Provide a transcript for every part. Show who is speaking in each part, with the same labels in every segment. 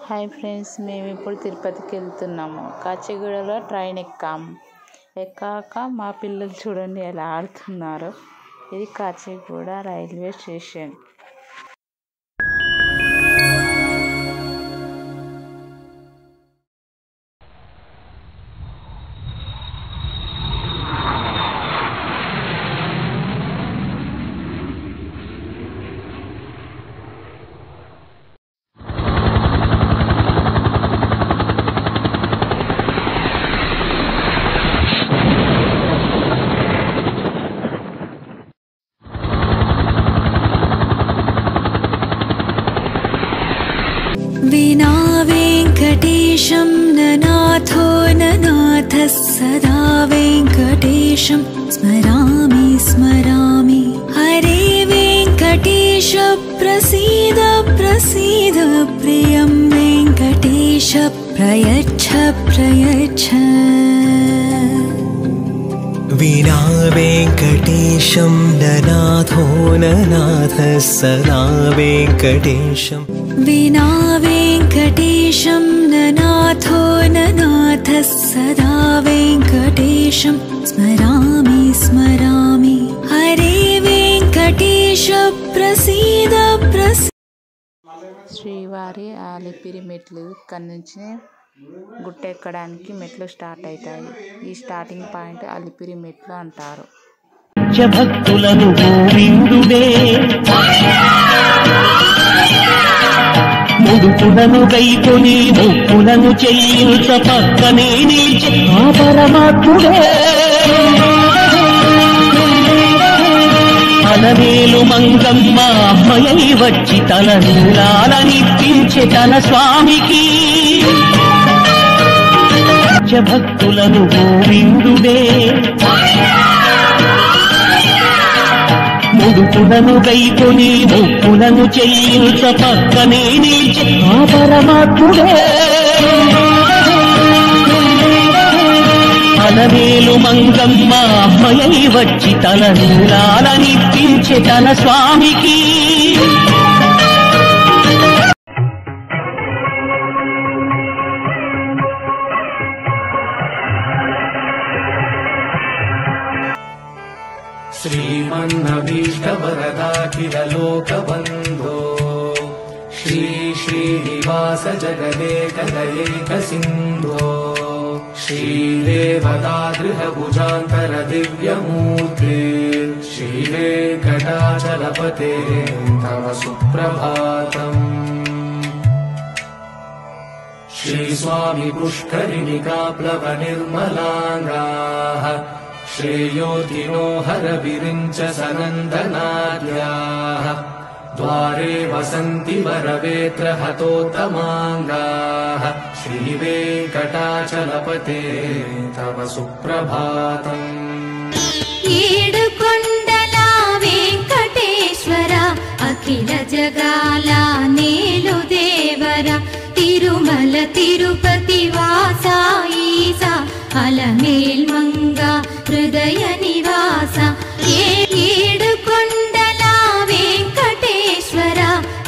Speaker 1: Hi friends, మేము ఇప్పుడు తిరుపతికి వెళ్తున్నాము. కాచిగూడలో ట్రైన్ ఎక్కాక మా పిల్లలు చూడండి ఎలా ఆడుతున్నారు. ఇది కాచిగూడ రైల్వే స్టేషన్.
Speaker 2: विना वेङ्कटेशं ननाथो ननाथः सदा वेङ्कटेशं स्मरामि स्मरामि। हरे वेङ्कटेश प्रसीद प्रसीद, प्रियं वेङ्कटेश प्रयच्छ प्रयच्छ।
Speaker 3: विना वेङ्कटेशं ननाथो ननाथः सदा वेङ्कटेशं।
Speaker 2: विना वेङ्कटेशं ननाथो ननाथः सदा वेङ्कटेशं स्मरामि स्मरामि। हरे वेङ्कटेश प्रसीद प्रसीद।
Speaker 1: శ్రీవారి ఆలిపిరి మెట్లు ఇక్కడి నుంచి గుట్ట ఎక్కడానికి మెట్లు స్టార్ట్ అవుతాయి. ఈ స్టార్టింగ్ పాయింట్ అలిపిరి మెట్లు అంటారు.
Speaker 4: భక్తులను గోవిందుడే ముడుపులను గైకొని మొక్కులను చెల్లించ పక్కనే నిలిచి ఆ పరమాత్ముడే అలవేలు మంగమ్మ అమ్మయై వచ్చి తన నీలాలనిప్పించే తన స్వామికి భక్తులను గోవిందుడే ముడుపులను గైకొని మొక్కులను చెల్లించ పక్కనే నిలిచి ఆ పరమాత్ముడే అలవేలు మంగమ్మ అమ్మయై వచ్చి తన నీలాలనిప్పించే తన స్వామికి
Speaker 5: श्रीमन्नभीष्टवरदाखिललोकबन्धो श्री श्रीनिवास जगदेकलयेक सिन्धो श्रीदेवतागृहभुजान्तर दिव्यमूर्ते श्रीवेङ्कटाचलपते तव सुप्रभातम्। श्रीस्वामी पुष्करिणिकाप्लवनिर्मलाङ्गाः श्रेयोधिनो हरविरिञ्च सनन्दनाद्याः द्वारे वसन्ति वरवेत्र हतोत्तमाङ्गाः श्रीवेङ्कटाचलपते तव सुप्रभातम्।
Speaker 2: ఏడుకొండల వెంకటేశ్వర అఖిల జగాల నేలు దేవర తిరుమల తిరుపతి వాస ఈసా అలమేల్ మంగ హృదయ నివాస ఏడుకొండల వెంకటేశ్వర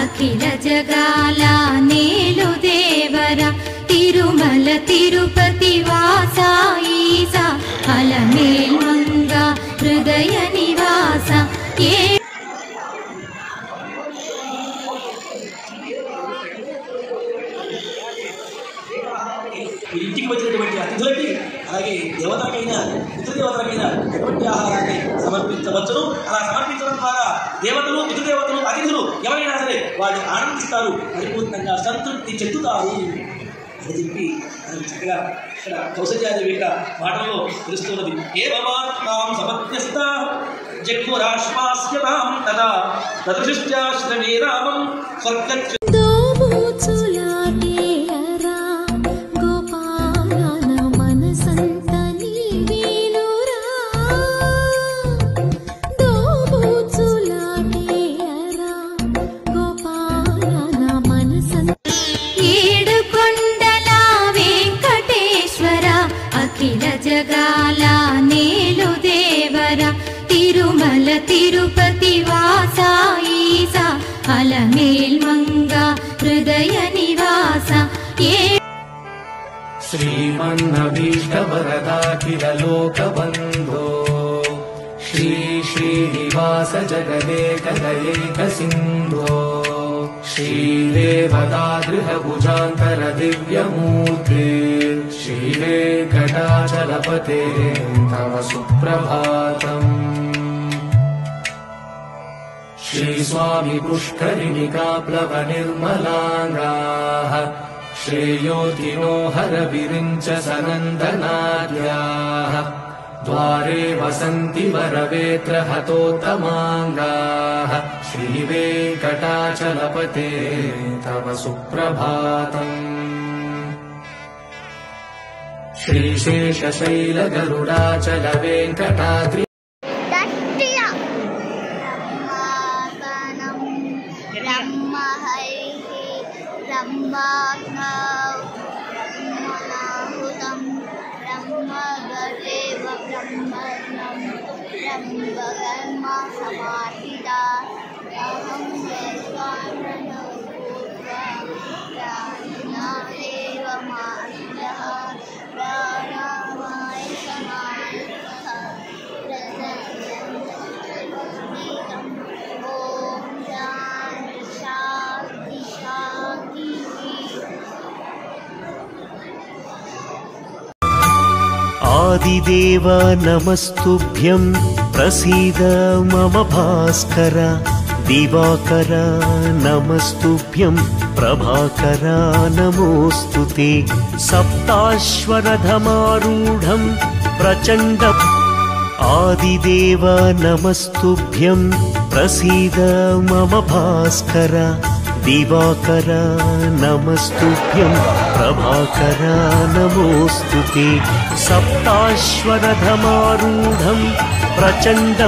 Speaker 2: అఖిల జగాల నేలు దేవర తిరుమల తిరుపతి వాస ఈసా అలమేల్ మంగ హృదయ నివాస
Speaker 6: ఇంటికి వచ్చినటువంటి అతిథులకి అలాగే దేవతలకైనా పితృదేవతలకైనా ఎటువంటి ఆహారాన్ని సమర్పించవచ్చును. అలా సమర్పించడం ద్వారా దేవతలు పితృదేవతలు అతిథులు ఎవరైనా సరే వాళ్ళు ఆనందిస్తారు, పరిపూర్ణంగా సంతృప్తి చెందుతారు అని చెప్పి మనకి చక్కగా ఇక్కడ కౌసల్యాదేవి యొక్క మాటల్లో తెలుస్తున్నది. ఏవమాత్మాం సమజ్ఞస్త జగ్మురాశ్వాస్యతాం తదా తదృష్ట్యాశ్రమే రామం స్వర్గచ్చ
Speaker 2: జగాల నేలు దేవర తిరుమల తిరుపతి వాస ఈసా అలమేల్ మంగ హృదయ నివాస
Speaker 5: श्रीमन्नभीष्टवरदाखिल लोकबन्धो श्री श्रीनिवास जगदेकदयेक सिन्धो श्रीदेवतागृहभुजान्तर दिव्यमूर्ते श्रीवेङ्कटाचलपते तव सुप्रभातम्। श्रीस्वामी पुष्करिणिकाप्लवनिर्मलाङ्गाः श्रेयोतिनो हरविरिञ्च सनन्दनाद्याः द्वारे वसन्ति वरवेत्र हतोत्तमाङ्गाः श्रीवेङ्कटाचलपते तव सुप्रभातम्। श्रीशेषशैलगरुडाचल वेङ्कटाद्रि
Speaker 3: आदिदेव नमस्तुभ्यं प्रसीद मम भास्कर दिवाकर नमस्तुभ्यं प्रभाकर नमोऽस्तुते सप्ताश्वरथमारूढं प्रचण्ड आदिदेव नमस्तुभ्यं प्रसीद मम भास्कर दिवाकर नमस्तुभ्यं प्रभाकर नमोऽस्तुते सप्ताश्वरथमारूढं प्रचण्ड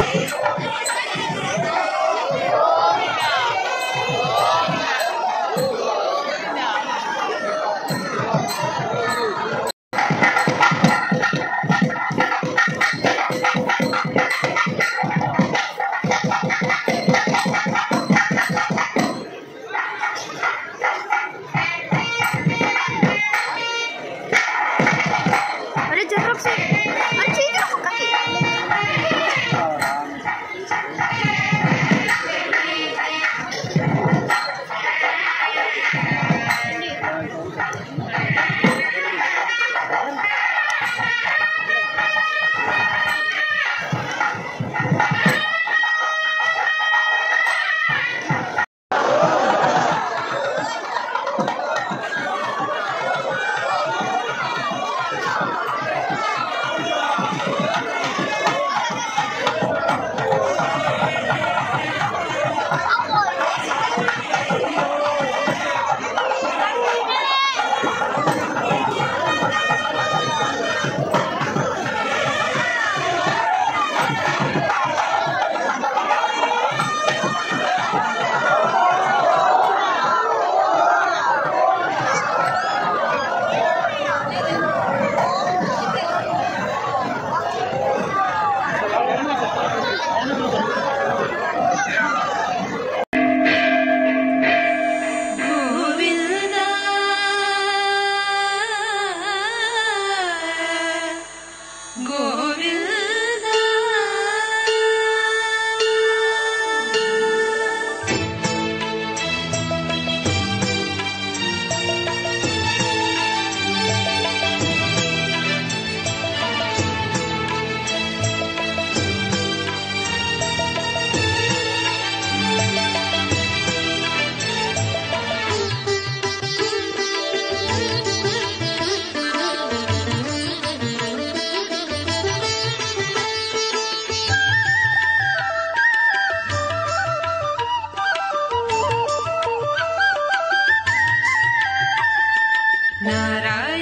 Speaker 2: नारायण